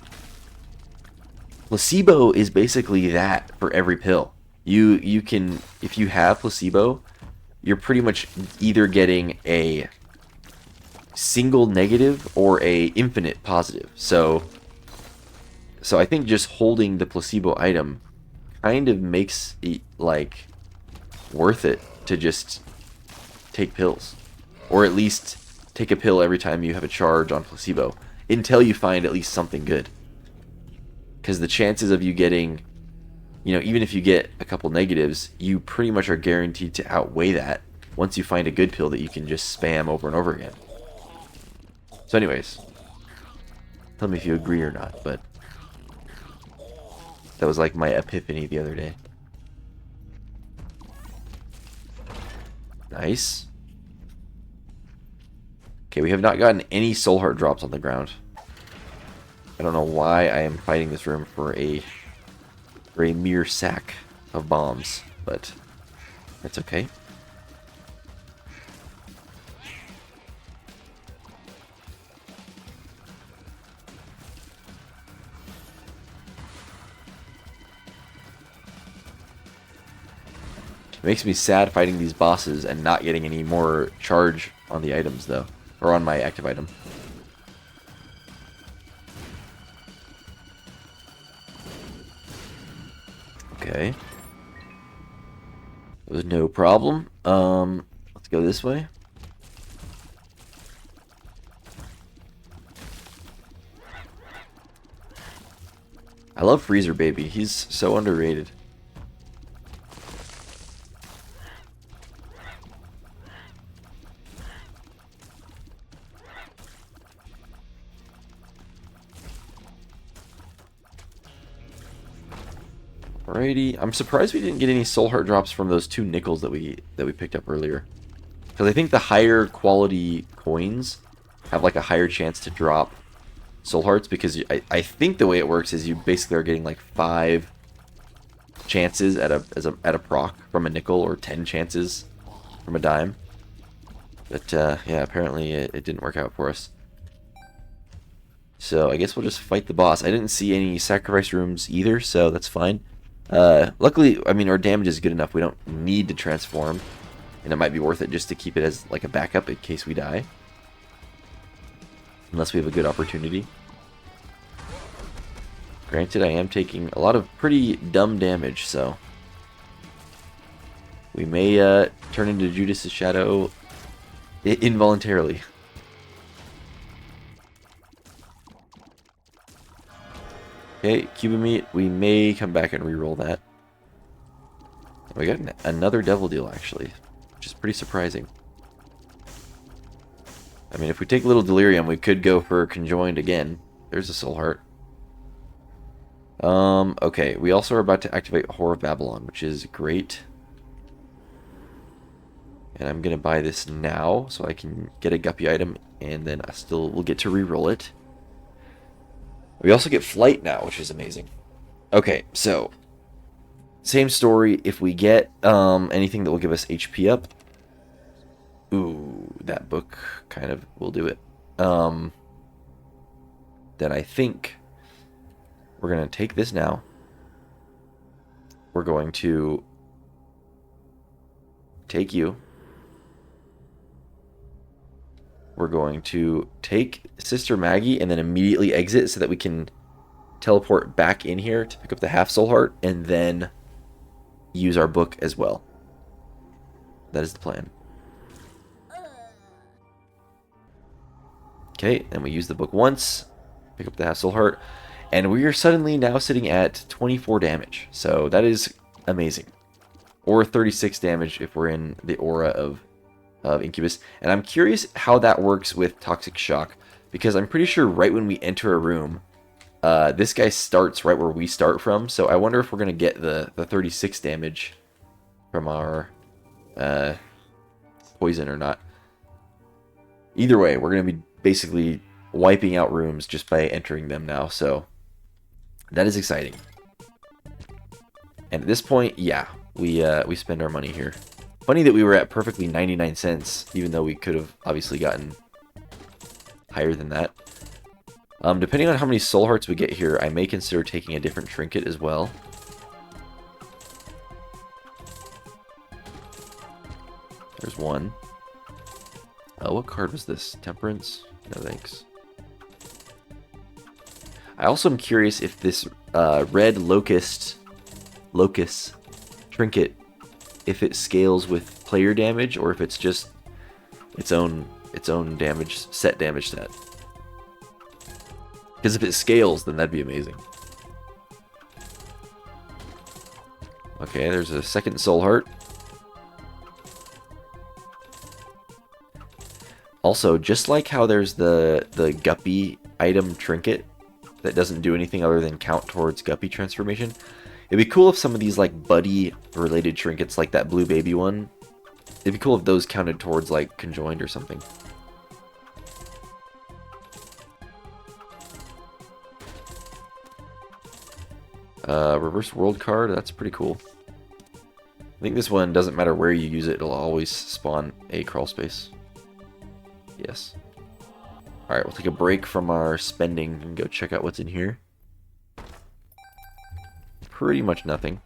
Placebo is basically that for every pill. You can, if you have placebo, you're pretty much either getting a single negative or a infinite positive. So I think just holding the placebo item kind of makes it, like, worth it to just take pills, or at least take a pill every time you have a charge on placebo until you find at least something good, because the chances of you getting, you know, even if you get a couple negatives, you pretty much are guaranteed to outweigh that once you find a good pill that you can just spam over and over again. So anyways, tell me if you agree or not, but that was like my epiphany the other day. Nice. Okay, we have not gotten any soul heart drops on the ground. I don't know why I am fighting this room for a mere sack of bombs, but that's okay. It makes me sad fighting these bosses and not getting any more charge on the items, though. Or on my active item. Okay. It was no problem. Let's go this way. I love Freezer Baby. He's so underrated. Alrighty, I'm surprised we didn't get any soul heart drops from those 2 nickels that we picked up earlier. Because I think the higher quality coins have like a higher chance to drop soul hearts, because I think the way it works is you basically are getting like 5 chances at a proc from a nickel, or 10 chances from a dime. But yeah, apparently it didn't work out for us. So I guess we'll just fight the boss. I didn't see any sacrifice rooms either, so that's fine. Luckily, I mean, our damage is good enough. We don't need to transform, and it might be worth it just to keep it as like a backup in case we die. Unless we have a good opportunity. Granted, I am taking a lot of pretty dumb damage, so we may turn into Judas's shadow involuntarily. Okay, Cuban meat. We may come back and re-roll that. We got another devil deal, actually, which is pretty surprising. I mean, if we take a little delirium, we could go for conjoined again. There's a soul heart. Okay, we also are about to activate Whore of Babylon, which is great. And I'm gonna buy this now, so I can get a guppy item, and then I still will get to re-roll it. We also get flight now, which is amazing. Okay, so same story. If we get anything that will give us HP up, ooh, that book kind of will do it. Then I think we're gonna take this now. We're going to take you. We're going to take Sister Maggie and then immediately exit so that we can teleport back in here to pick up the half soul heart and then use our book as well. That is the plan. Okay, and we use the book once, pick up the half soul heart, and we are suddenly now sitting at 24 damage. So that is amazing. Or 36 damage if we're in the aura of Incubus. And I'm curious how that works with Toxic Shock, because I'm pretty sure right when we enter a room, this guy starts right where we start from. So I wonder if we're going to get the 36 damage from our poison or not. Either way, we're going to be basically wiping out rooms just by entering them now. So that is exciting. And at this point, yeah, we spend our money here. Funny that we were at perfectly 99 cents, even though we could have obviously gotten higher than that. Depending on how many soul hearts we get here, I may consider taking a different trinket as well. There's one. What card was this? Temperance? No thanks. I also am curious if this red locust trinket, if it scales with player damage or if it's just its own damage set. Because if it scales, then that'd be amazing. Okay, there's a second soul heart. Also, just like how there's the guppy item trinket that doesn't do anything other than count towards guppy transformation, it'd be cool if some of these like buddy related trinkets, like that blue baby one, it'd be cool if those counted towards like conjoined or something. Reverse world card, that's pretty cool. I think this one doesn't matter where you use it, it'll always spawn a crawl space. Yes. Alright, we'll take a break from our spending and go check out what's in here. Pretty much nothing.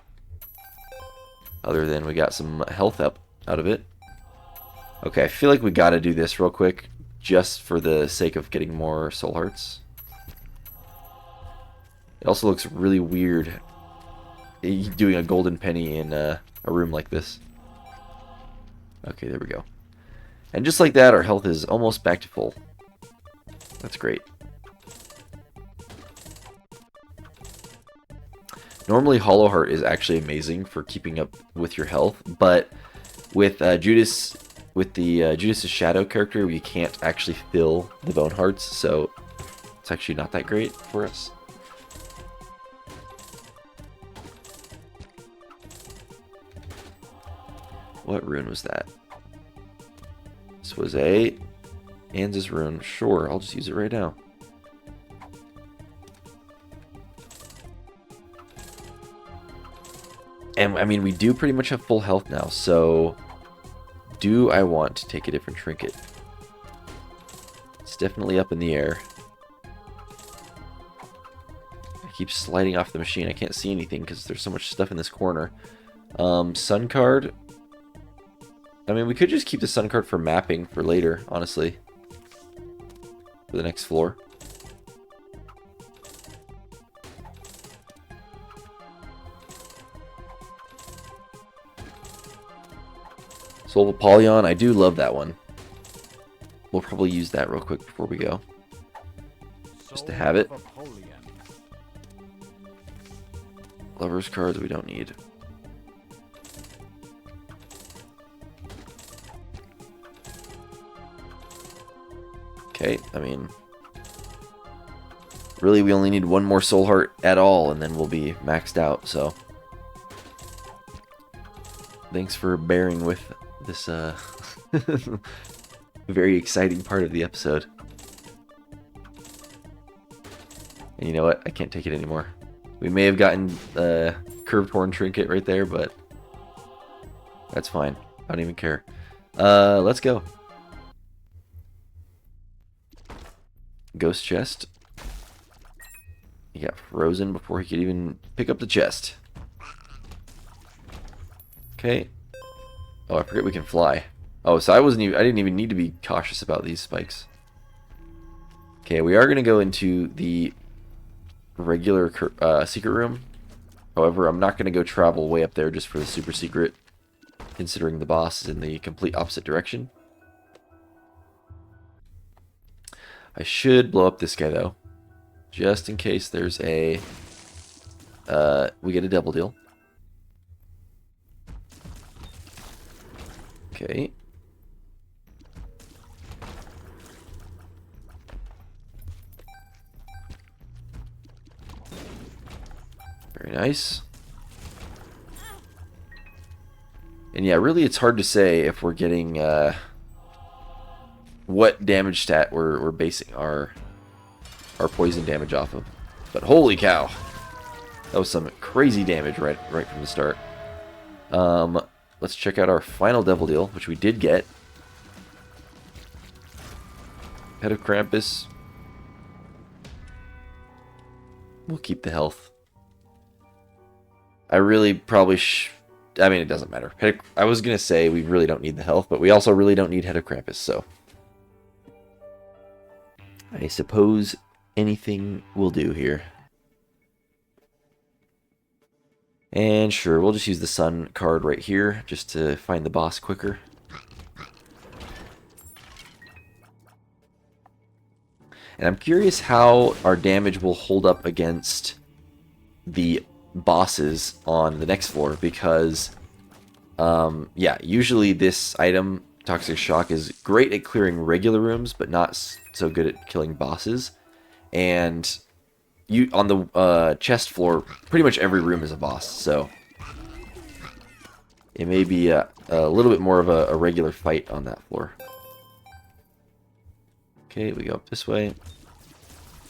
Other than we got some health up out of it. Okay, I feel like we gotta do this real quick, just for the sake of getting more soul hearts. It also looks really weird doing a golden penny in a room like this. Okay, there we go. And just like that, our health is almost back to full. That's great. Normally, Hollow Heart is actually amazing for keeping up with your health, but with Judas, with the Judas's Shadow character, we can't actually fill the Bone Hearts, so it's actually not that great for us. What rune was that? This was a Anza's rune. Sure, I'll just use it right now. And I mean, we do pretty much have full health now, so do I want to take a different trinket? It's definitely up in the air. I keep sliding off the machine. I can't see anything because there's so much stuff in this corner. Sun card. I mean, we could just keep the sun card for mapping for later, honestly. For the next floor. Soul of Apollyon, I do love that one. We'll probably use that real quick before we go. Just to have it. Lover's cards we don't need. Okay, I mean... really, we only need one more soul heart at all, and then we'll be maxed out, so... thanks for bearing with this, very exciting part of the episode. And you know what? I can't take it anymore. We may have gotten a curved horn trinket right there, but... that's fine. I don't even care. Let's go. Ghost chest. He got frozen before he could even pick up the chest. Okay. Oh, I forget we can fly. Oh, so I didn't even need to be cautious about these spikes. Okay, we are going to go into the regular secret room. However, I'm not going to go travel way up there just for the super secret, considering the boss is in the complete opposite direction. I should blow up this guy, though, just in case there's a... we get a double deal. Okay. Very nice. And yeah, really it's hard to say if we're getting what damage stat we're basing our poison damage off of. But holy cow. That was some crazy damage right from the start. Let's check out our final devil deal, which we did get. Head of Krampus. We'll keep the health. I really probably I mean, it doesn't matter. I was going to say we really don't need the health, but we also really don't need Head of Krampus, so... I suppose anything will do here. And sure, we'll just use the sun card right here, just to find the boss quicker. And I'm curious how our damage will hold up against the bosses on the next floor, because, yeah, usually this item, Toxic Shock, is great at clearing regular rooms, but not so good at killing bosses. And on the chest floor, pretty much every room is a boss, so it may be a little bit more of a regular fight on that floor. Okay, we go up this way.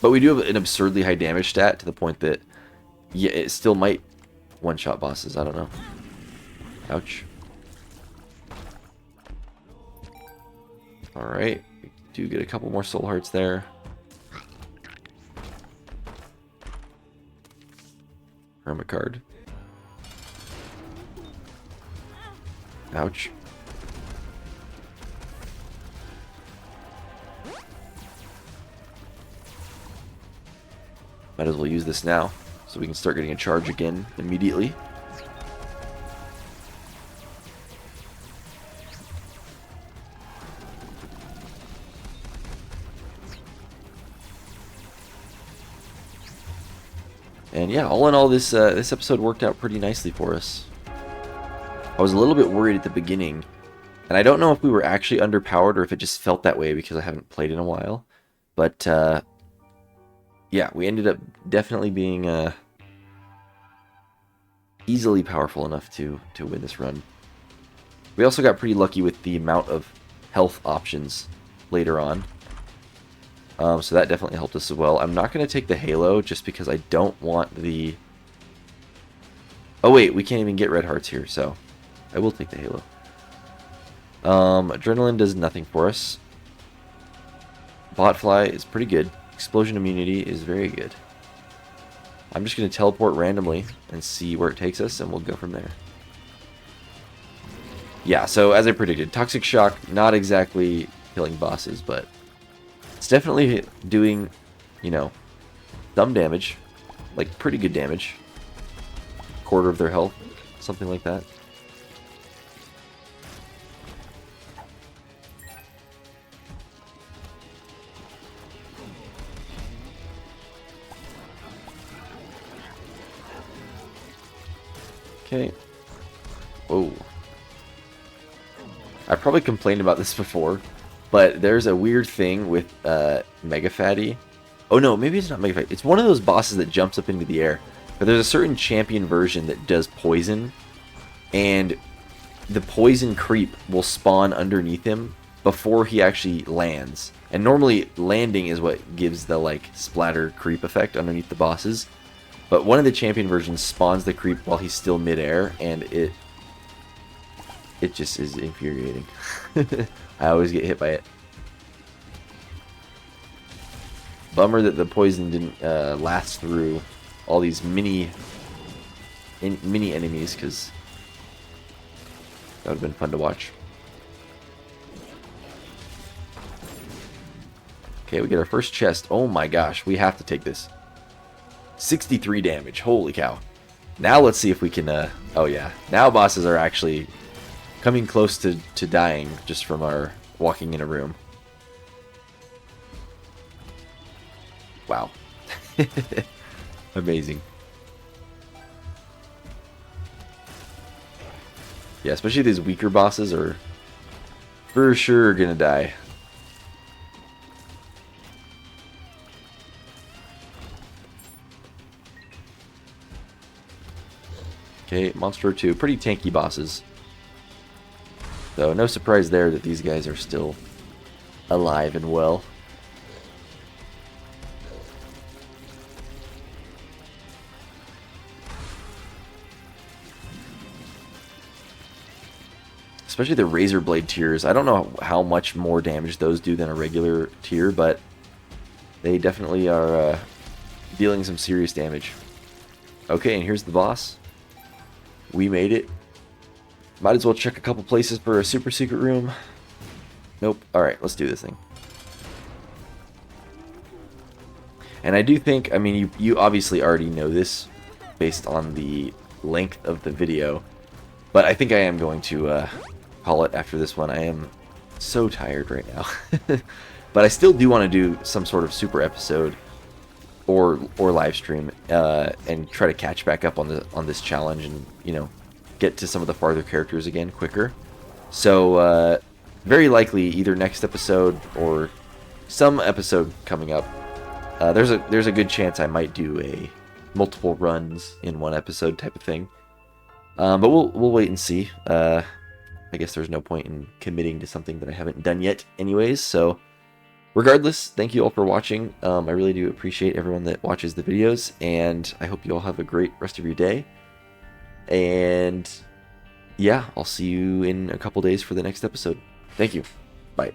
But we do have an absurdly high damage stat to the point that, yeah, it still might one-shot bosses. I don't know. Ouch. Alright, we do get a couple more soul hearts there. Hermit card. Ouch. Might as well use this now, so we can start getting a charge again immediately. And yeah, all in all, this episode worked out pretty nicely for us. I was a little bit worried at the beginning, and I don't know if we were actually underpowered or if it just felt that way because I haven't played in a while. But yeah, we ended up definitely being easily powerful enough to win this run. We also got pretty lucky with the amount of health options later on. So that definitely helped us as well. I'm not going to take the Halo just because I don't want the Oh wait, we can't even get red hearts here, so I will take the halo. Adrenaline does nothing for us. Botfly is pretty good. Explosion immunity is very good. I'm just going to teleport randomly and see where it takes us, and we'll go from there. Yeah, so as I predicted, Toxic Shock, not exactly killing bosses, but it's definitely doing, you know, some damage. Like, pretty good damage. Quarter of their health, something like that. Okay. Whoa. I probably complained about this before, but there's a weird thing with Mega Fatty. Oh no, maybe it's not Mega Fatty. It's one of those bosses that jumps up into the air. But there's a certain champion version that does poison, and the poison creep will spawn underneath him before he actually lands. And normally landing is what gives the like splatter creep effect underneath the bosses. But one of the champion versions spawns the creep while he's still midair, and it just is infuriating. I always get hit by it. Bummer that the poison didn't last through all these mini enemies, because that would have been fun to watch. Okay, we get our first chest. Oh my gosh, we have to take this. 63 damage. Holy cow. Now let's see if we can... oh yeah. Now bosses are actually coming close to dying just from our walking in a room. Wow. Amazing. Yeah, especially these weaker bosses are for sure gonna die. Okay, Monster 2, pretty tanky bosses. So no surprise there that these guys are still alive and well. Especially the Razor Blade tiers. I don't know how much more damage those do than a regular tier, but they definitely are dealing some serious damage. Okay, and here's the boss. We made it. Might as well check a couple places for a super secret room. Nope. Alright, let's do this thing. And I do think, I mean, you obviously already know this based on the length of the video, but I think I am going to call it after this one. I am so tired right now. But I still do want to do some sort of super episode or live stream and try to catch back up on this challenge and, you know, get to some of the farther characters again quicker. So very likely either next episode or some episode coming up. There's a good chance I might do a multiple runs in one episode type of thing. But we'll wait and see. I guess there's no point in committing to something that I haven't done yet anyways. So regardless, thank you all for watching. I really do appreciate everyone that watches the videos, and I hope you all have a great rest of your day. And yeah, I'll see you in a couple days for the next episode. Thank you. Bye.